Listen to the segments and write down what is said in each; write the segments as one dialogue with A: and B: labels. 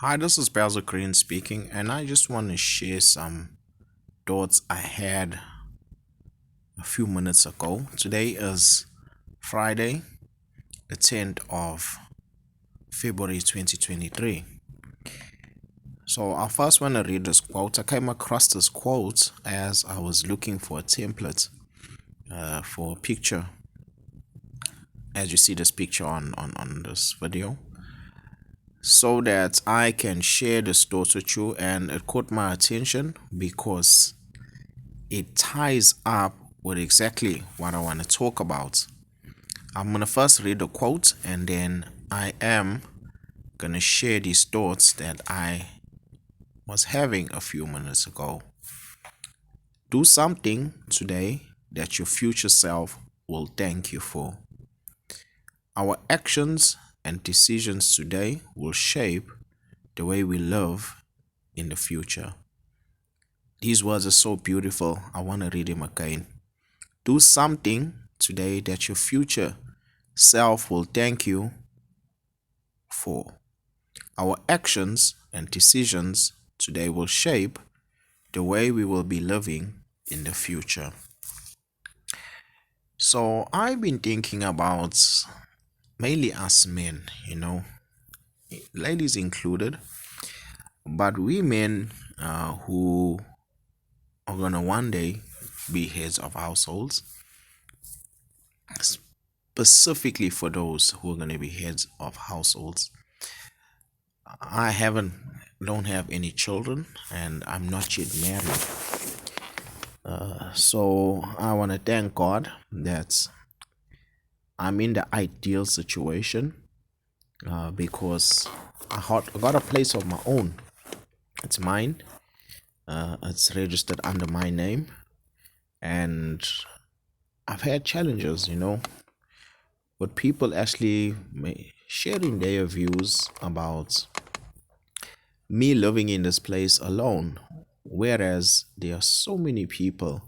A: Hi, this is Basil Green speaking, and I just want to share some thoughts I had a few minutes ago. Today is Friday, the 10th of February 2023. So, I first want to read this quote. I came across this quote as I was looking for a template for a picture, as you see this picture on this video, so that I can share this thoughts with you. And it caught my attention because it ties up with exactly what I want to talk about. I'm going to first read the quote, and then I am going to share these thoughts that I was having a few minutes ago. Do something today that your future self will thank you for. Our actions and decisions today will shape the way we live in the future. These words are so beautiful. I want to read them again. Do something today that your future self will thank you for. Our actions and decisions today will shape the way we will be living in the future. So I've been thinking about mainly us men, ladies included, but we men who are gonna one day be heads of households, specifically for those who are gonna be heads of households. Don't have any children, and I'm not yet married. So I want to thank God that I'm in the ideal situation because I got a place of my own. It's mine. It's registered under my name, and I've had challenges, with people actually sharing their views about me living in this place alone, whereas there are so many people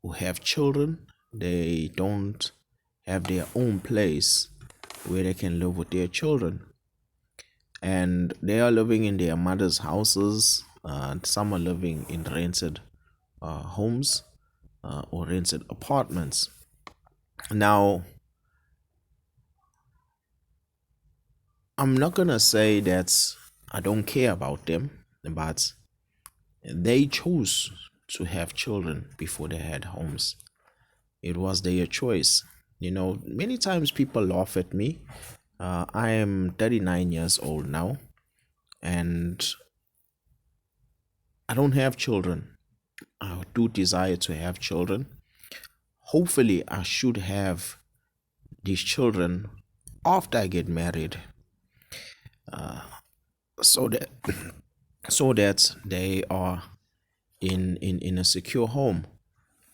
A: who have children. They don't have their own place where they can live with their children, and they are living in their mother's houses. Some are living in rented homes or rented apartments. Now, I'm not gonna say that I don't care about them, but they chose to have children before they had homes. It was their choice. Many times people laugh at me. I am 39 years old now, and I don't have children. I do desire to have children. Hopefully, I should have these children after I get married, so that so that they are in a secure home.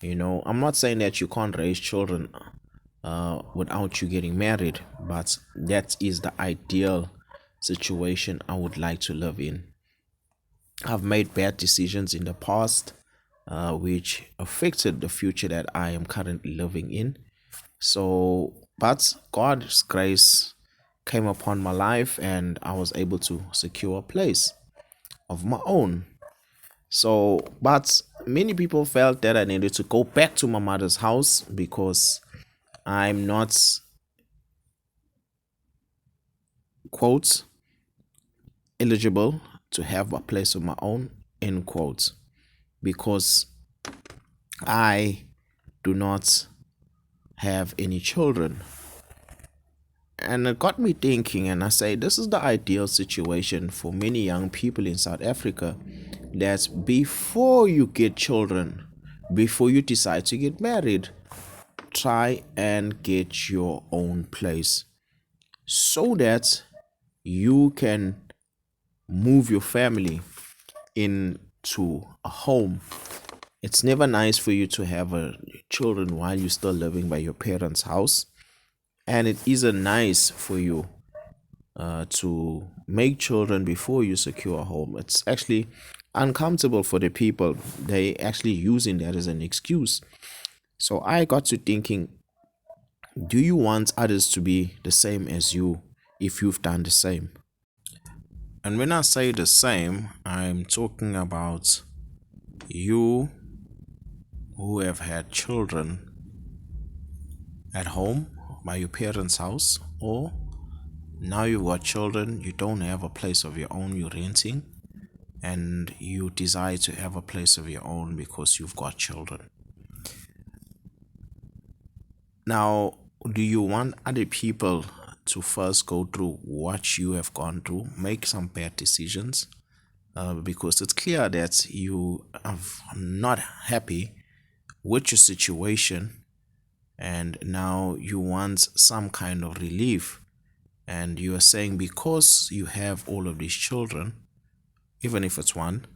A: I'm not saying that you can't raise children without you getting married, but that is the ideal situation I would like to live in. I've made bad decisions in the past, which affected the future that I am currently living in. So, but God's grace came upon my life, and I was able to secure a place of my own. So, but many people felt that I needed to go back to my mother's house because I'm not, quote, eligible to have a place of my own, end quote, because I do not have any children. And it got me thinking, and I say this is the ideal situation for many young people in South Africa, that before you get children, before you decide to get married, try and get your own place so that you can move your family into a home. It's never nice for you to have children while you're still living by your parents' house, and it isn't nice for you to make children before you secure a home. It's actually uncomfortable for the people. They actually using that as an excuse. So I got to thinking, do you want others to be the same as you if you've done the same? And when I say the same, I'm talking about you who have had children at home by your parents' house, or now you've got children, you don't have a place of your own, you're renting, and you desire to have a place of your own because you've got children. Now, do you want other people to first go through what you have gone through, make some bad decisions? Because it's clear that you are not happy with your situation, and now you want some kind of relief. And you are saying because you have all of these children, even if it's one,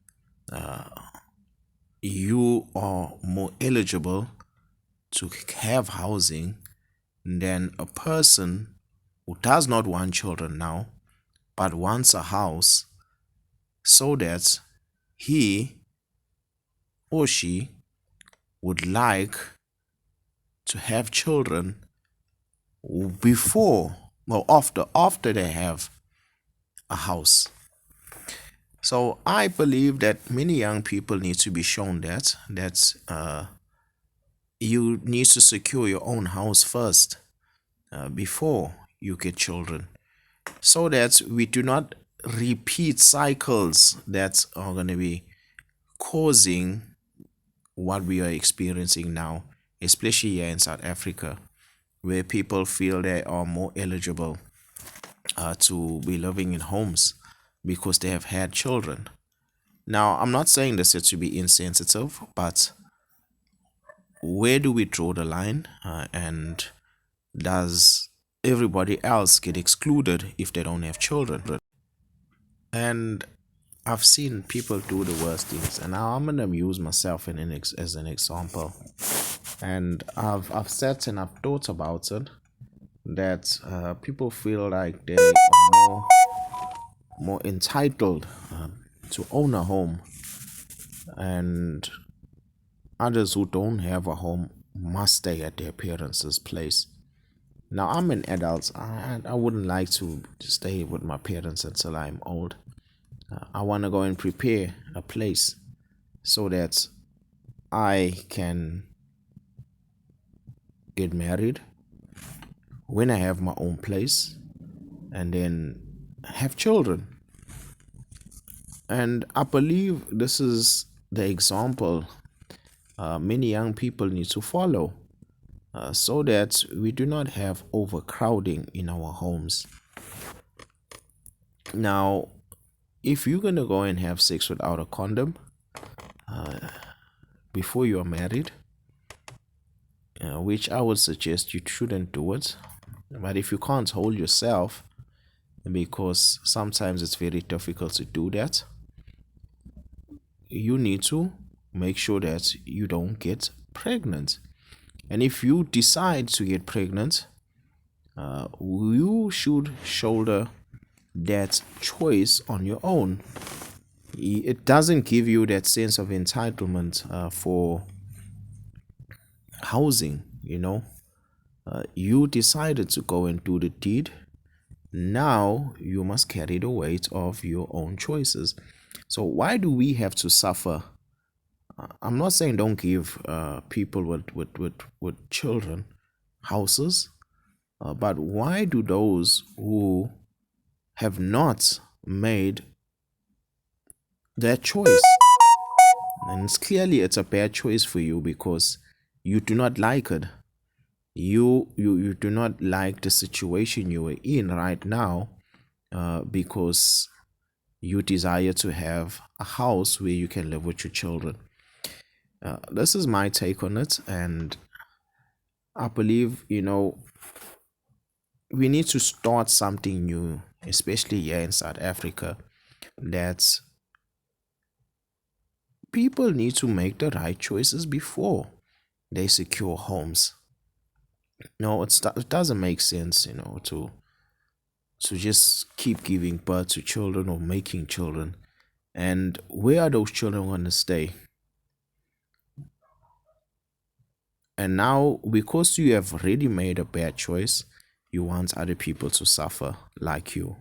A: you are more eligible to have housing than a person who does not want children now but wants a house so that he or she would like to have children before or after they have a house. So I believe that many young people need to be shown that you need to secure your own house first before you get children, so that we do not repeat cycles that are going to be causing what we are experiencing now, especially here in South Africa, where people feel they are more eligible to be living in homes because they have had children. Now, I'm not saying this to be insensitive, but where do we draw the line? And does everybody else get excluded if they don't have children? And I've seen people do the worst things, and now I'm gonna use myself as an example. And I've sat and I've thought about it, that people feel like they are more entitled to own a home, and others who don't have a home must stay at their parents' place. Now, I'm an adult. I wouldn't like to stay with my parents until I'm old. I want to go and prepare a place so that I can get married when I have my own place and then have children. And I believe this is the example many young people need to follow, so that we do not have overcrowding in our homes. Now, if you're going to go and have sex without a condom before you're married, which I would suggest you shouldn't do it, but if you can't hold yourself, because sometimes it's very difficult to do that, you need to make sure that you don't get pregnant. And if you decide to get pregnant, you should shoulder that choice on your own. It doesn't give you that sense of entitlement for housing. You decided to go and do the deed. Now you must carry the weight of your own choices. So why do we have to suffer? I'm not saying don't give people with children houses, but why do those who have not made that choice, and it's a bad choice for you because you do not like it, you do not like the situation you are in right now, because you desire to have a house where you can live with your children. This is my take on it, and I believe we need to start something new, especially here in South Africa, that people need to make the right choices before they secure homes. No, it doesn't make sense, to just keep giving birth to children or making children. And where are those children going to stay? And now, because you have already made a bad choice, you want other people to suffer like you.